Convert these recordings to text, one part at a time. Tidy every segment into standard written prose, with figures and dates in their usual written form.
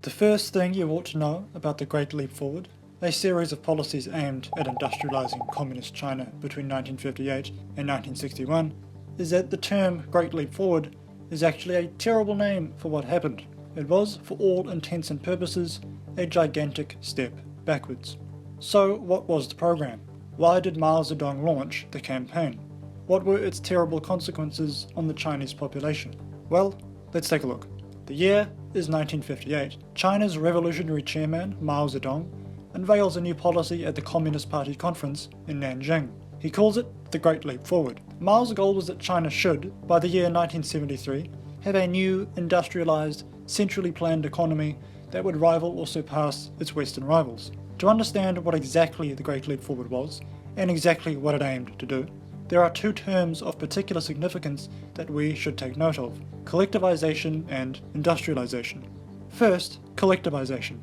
The first thing you ought to know about the Great Leap Forward, a series of policies aimed at industrializing communist China between 1958 and 1961, is that the term Great Leap Forward is actually a terrible name for what happened. It was, for all intents and purposes, a gigantic step backwards. So what was the program? Why did Mao Zedong launch the campaign? What were its terrible consequences on the Chinese population? Well, let's take a look. The year is 1958. China's revolutionary chairman, Mao Zedong, unveils a new policy at the Communist Party conference in Nanjing. He calls it the Great Leap Forward. Mao's goal was that China should, by the year 1973, have a new, industrialized, centrally planned economy that would rival or surpass its Western rivals. To understand what exactly the Great Leap Forward was, and exactly what it aimed to do, there are two terms of particular significance that we should take note of: collectivization and industrialization. First, collectivization.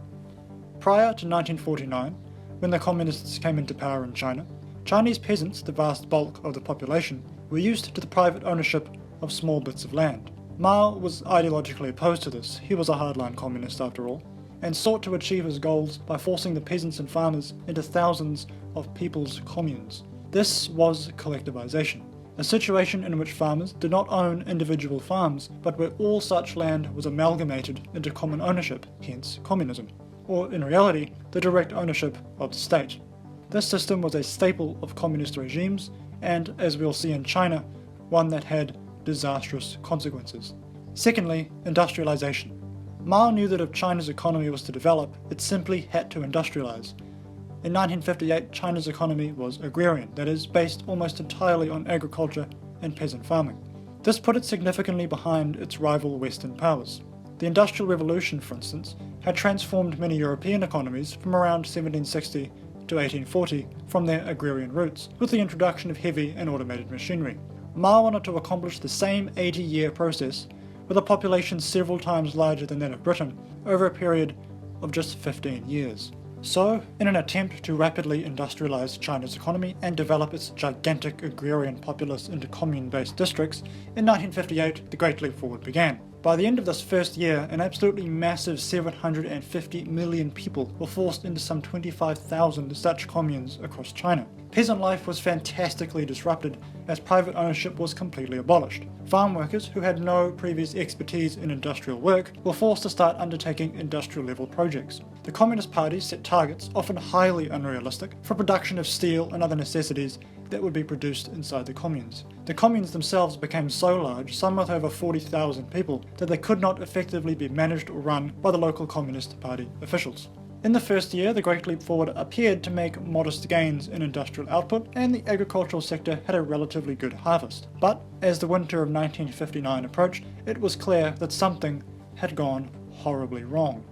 Prior to 1949, when the communists came into power in China, Chinese peasants, the vast bulk of the population, were used to the private ownership of small bits of land. Mao was ideologically opposed to this. He was a hardline communist after all, and sought to achieve his goals by forcing the peasants and farmers into thousands of people's communes. This was collectivization, a situation in which farmers did not own individual farms, but where all such land was amalgamated into common ownership, hence communism, or in reality, the direct ownership of the state. This system was a staple of communist regimes, and, as we'll see in China, one that had disastrous consequences. Secondly, industrialization. Mao knew that if China's economy was to develop, it simply had to industrialize. In 1958, China's economy was agrarian, that is, based almost entirely on agriculture and peasant farming. This put it significantly behind its rival Western powers. The Industrial Revolution, for instance, had transformed many European economies from around 1760 to 1840 from their agrarian roots, with the introduction of heavy and automated machinery. Mao wanted to accomplish the same 80-year process with a population several times larger than that of Britain over a period of just 15 years. So, in an attempt to rapidly industrialize China's economy and develop its gigantic agrarian populace into commune-based districts, in 1958 the Great Leap Forward began. By the end of this first year, an absolutely massive 750 million people were forced into some 25,000 such communes across China. Peasant life was fantastically disrupted as private ownership was completely abolished. Farm workers who had no previous expertise in industrial work were forced to start undertaking industrial-level projects. The Communist Party set targets, often highly unrealistic, for production of steel and other necessities that would be produced inside the communes. The communes themselves became so large, some with over 40,000 people, that they could not effectively be managed or run by the local Communist Party officials. In the first year, the Great Leap Forward appeared to make modest gains in industrial output, and the agricultural sector had a relatively good harvest. But as the winter of 1959 approached, it was clear that something had gone horribly wrong.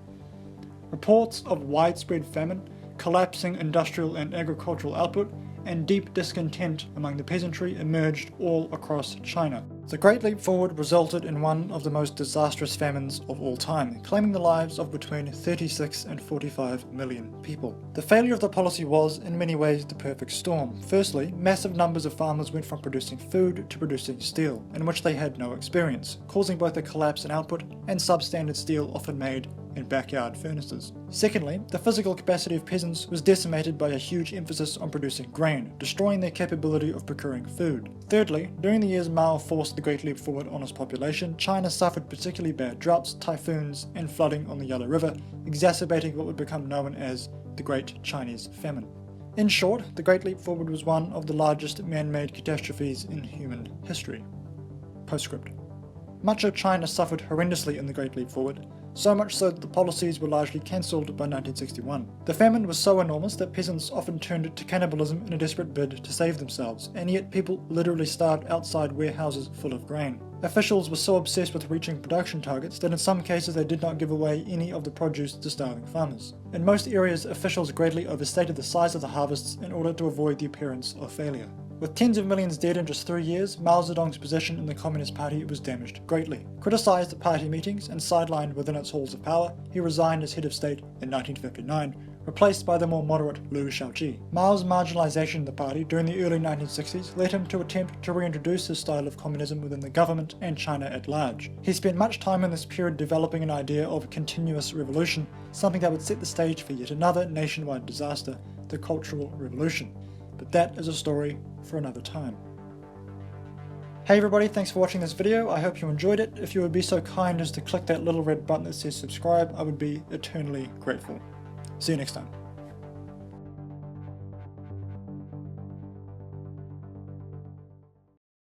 Reports of widespread famine, collapsing industrial and agricultural output, and deep discontent among the peasantry emerged all across China. The Great Leap Forward resulted in one of the most disastrous famines of all time, claiming the lives of between 36 and 45 million people. The failure of the policy was, in many ways, the perfect storm. Firstly, massive numbers of farmers went from producing food to producing steel, in which they had no experience, causing both a collapse in output and substandard steel often made in backyard furnaces. Secondly, the physical capacity of peasants was decimated by a huge emphasis on producing grain, destroying their capability of procuring food. Thirdly, during the years Mao forced the Great Leap Forward on his population, China suffered particularly bad droughts, typhoons, and flooding on the Yellow River, exacerbating what would become known as the Great Chinese Famine. In short, the Great Leap Forward was one of the largest man-made catastrophes in human history. Postscript. Much of China suffered horrendously in the Great Leap Forward, so much so that the policies were largely cancelled by 1961. The famine was so enormous that peasants often turned to cannibalism in a desperate bid to save themselves, and yet people literally starved outside warehouses full of grain. Officials were so obsessed with reaching production targets that in some cases they did not give away any of the produce to starving farmers. In most areas, officials greatly overstated the size of the harvests in order to avoid the appearance of failure. With tens of millions dead in just 3 years, Mao Zedong's position in the Communist Party was damaged greatly. Criticized at party meetings and sidelined within its halls of power, he resigned as head of state in 1959, replaced by the more moderate Liu Shaoqi. Mao's marginalization of the party during the early 1960s led him to attempt to reintroduce his style of communism within the government and China at large. He spent much time in this period developing an idea of continuous revolution, something that would set the stage for yet another nationwide disaster, the Cultural Revolution. But that is a story for another time. Hey everybody, thanks for watching this video. I hope you enjoyed it. If you would be so kind as to click that little red button that says subscribe, I would be eternally grateful. See you next time.